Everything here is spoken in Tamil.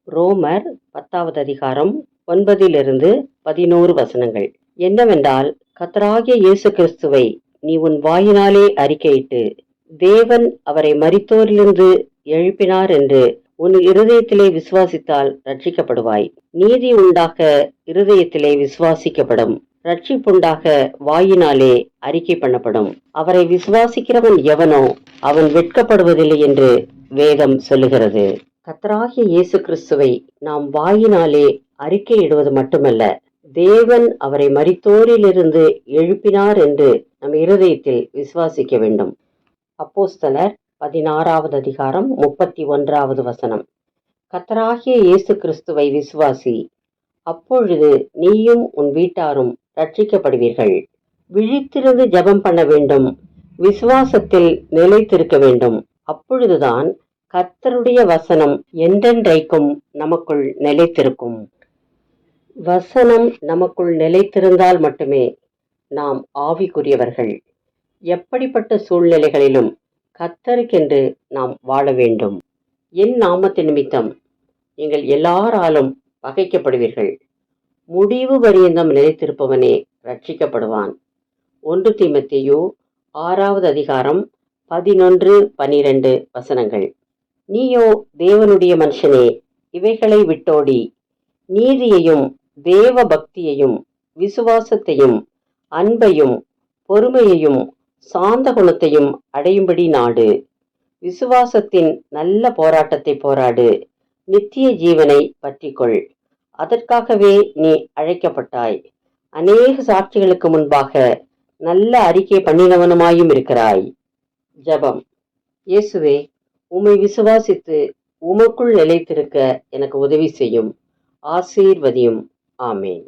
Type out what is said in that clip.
ரோமர் 10வது அதிகாரம் 9-11 வசனங்கள். என்னவென்றால், கர்த்தராகிய இயேசு கிறிஸ்துவை நீ உன் வாயினாலே அறிக்கையிட்டு, தேவன் அவரை மரித்தோரிலிருந்து எழுப்பினார் என்று உன் இருதயத்திலே விசுவாசித்தால் ரட்சிக்கப்படுவாய். நீதி உண்டாக இருதயத்திலே விசுவாசிக்கப்படும், ரட்சிப்புண்டாக வாயினாலே அறிக்கை பண்ணப்படும். அவரை விசுவாசிக்கிறவன் எவனோ அவன் வெட்கப்படுவதில்லை என்று வேதம் சொல்லுகிறது. கர்த்தராகிய இயேசு கிறிஸ்துவை நாம் வாயினாலே அறிக்கையிடுவது மட்டுமல்ல, தேவன் அவரை மரித்தோரிலிருந்து எழுப்பினார் என்று நம் இருதயத்தில் விசுவாசிக்க வேண்டும். அப்போஸ்தலர் 16வது அதிகாரம் 31வது வசனம். கர்த்தராகிய இயேசு கிறிஸ்துவை விசுவாசி, அப்பொழுது நீயும் உன் வீட்டாரும் ரட்சிக்கப்படுவீர்கள். விழித்திருந்து ஜெபம் பண்ண வேண்டும், விசுவாசத்தில் நிலைத்திருக்க வேண்டும். அப்பொழுதுதான் கர்த்தருடைய வசனம் என்றென்றைக்கும் நமக்குள் நிலைத்திருக்கும். வசனம் நமக்குள் நிலைத்திருந்தால் மட்டுமே நாம் ஆவிக்குரியவர்கள். எப்படிப்பட்ட சூழ்நிலைகளிலும் கர்த்தருக்கென்று நாம் வாழ வேண்டும். என் நாமத்து நிமித்தம் நீங்கள் எல்லாராலும் பகைக்கப்படுவீர்கள். முடிவு பரியந்தம் நிலைத்திருப்பவனே ரட்சிக்கப்படுவான். 1 தீமோத்தேயு 6வது அதிகாரம் 11-12 வசனங்கள். நீயோ தேவனுடைய மனுஷனே, இவைகளை விட்டோடி நீதியையும் தேவ பக்தியையும் விசுவாசத்தையும் அன்பையும் பொறுமையையும் சாந்த குணத்தையும் அடையும்படி நாடு. விசுவாசத்தின் நல்ல போராட்டத்தை போராடு, நித்திய ஜீவனை பற்றிக்கொள். அதற்காகவே நீ அழைக்கப்பட்டாய். அநேக சாட்சிகளுக்கு முன்பாக நல்ல அறிக்கை பண்ணினவனுமாயும் இருக்கிறாய். ஜெபம். இயேசுவே, உம்மை விசுவாசித்து உமக்குள் நிலைத்திருக்க எனக்கு உதவி செய்யும். ஆசீர்வதியும். ஆமேன்.